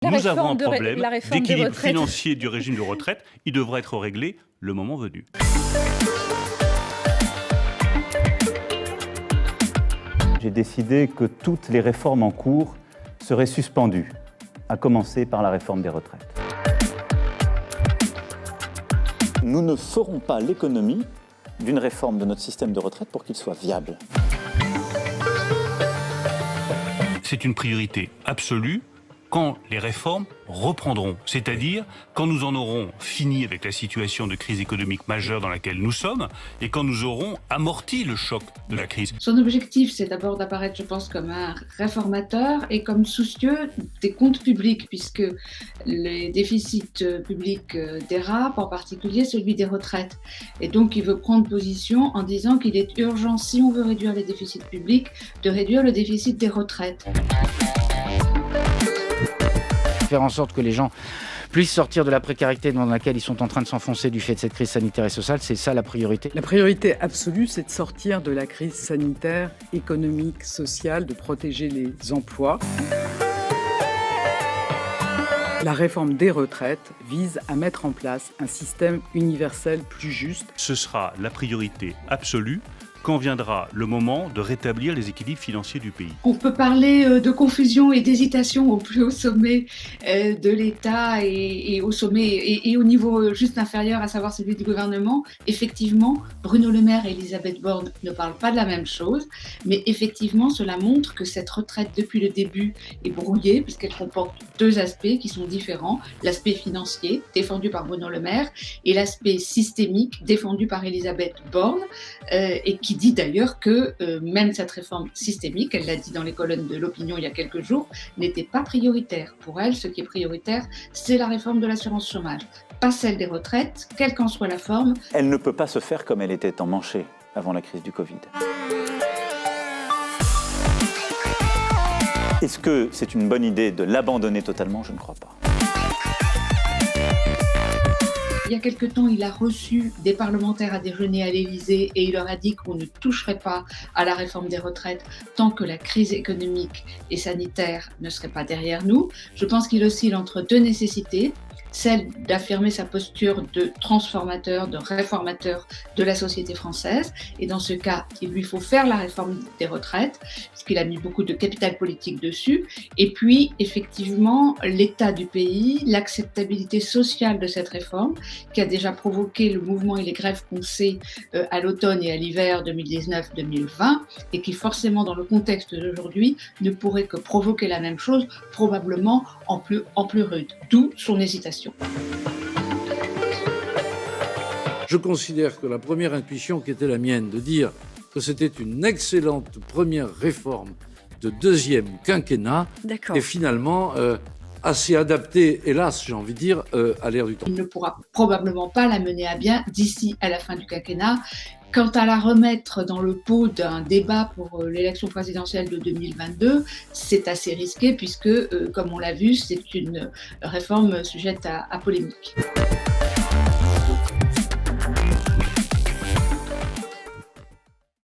Nous avons un la problème réforme des d'équilibre retraites. financier du régime de retraite. Il devra être réglé le moment venu. J'ai décidé que toutes les réformes en cours seraient suspendues, à commencer par la réforme des retraites. Nous ne ferons pas l'économie d'une réforme de notre système de retraite pour qu'il soit viable. C'est une priorité absolue quand les réformes reprendront, c'est-à-dire quand nous en aurons fini avec la situation de crise économique majeure dans laquelle nous sommes et quand nous aurons amorti le choc de la crise. Son objectif, c'est d'abord d'apparaître, je pense, comme un réformateur et comme soucieux des comptes publics, puisque les déficits publics dérapent, en particulier celui des retraites. Et donc, il veut prendre position en disant qu'il est urgent, si on veut réduire les déficits publics, de réduire le déficit des retraites. Faire en sorte que les gens puissent sortir de la précarité dans laquelle ils sont en train de s'enfoncer du fait de cette crise sanitaire et sociale, c'est ça la priorité. La priorité absolue, c'est de sortir de la crise sanitaire, économique, sociale, de protéger les emplois. La réforme des retraites vise à mettre en place un système universel plus juste. Ce sera la priorité absolue quand viendra le moment de rétablir les équilibres financiers du pays. On peut parler de confusion et d'hésitation au plus haut sommet de l'État et au sommet et au niveau juste inférieur, à savoir celui du gouvernement. Effectivement, Bruno Le Maire et Elisabeth Borne ne parlent pas de la même chose, mais effectivement, cela montre que cette retraite, depuis le début, est brouillée, puisqu'elle comporte deux aspects qui sont différents. L'aspect financier, défendu par Bruno Le Maire, et l'aspect systémique, défendu par Elisabeth Borne, et qui dit d'ailleurs que même cette réforme systémique, elle l'a dit dans les colonnes de l'Opinion il y a quelques jours, n'était pas prioritaire. Pour elle, ce qui est prioritaire, c'est la réforme de l'assurance chômage, pas celle des retraites, quelle qu'en soit la forme. Elle ne peut pas se faire comme elle était emmanchée avant la crise du Covid. Est-ce que c'est une bonne idée de l'abandonner totalement ? Je ne crois pas. Il y a quelque temps, il a reçu des parlementaires à déjeuner à l'Élysée et il leur a dit qu'on ne toucherait pas à la réforme des retraites tant que la crise économique et sanitaire ne serait pas derrière nous. Je pense qu'il oscille entre deux nécessités. Celle d'affirmer sa posture de transformateur, de réformateur de la société française. Et dans ce cas, il lui faut faire la réforme des retraites, puisqu'il a mis beaucoup de capital politique dessus. Et puis, effectivement, l'état du pays, l'acceptabilité sociale de cette réforme, qui a déjà provoqué le mouvement et les grèves qu'on sait à l'automne et à l'hiver 2019-2020, et qui forcément, dans le contexte d'aujourd'hui, ne pourrait que provoquer la même chose, probablement en plus rude. D'où son hésitation. Je considère que la première intuition qui était la mienne, de dire que c'était une excellente première réforme de deuxième quinquennat, est finalement assez adaptée, hélas, j'ai envie de dire, à l'ère du temps. Il ne pourra probablement pas la mener à bien d'ici à la fin du quinquennat. Quant à la remettre dans le pot d'un débat pour l'élection présidentielle de 2022, c'est assez risqué puisque, comme on l'a vu, c'est une réforme sujette à polémique.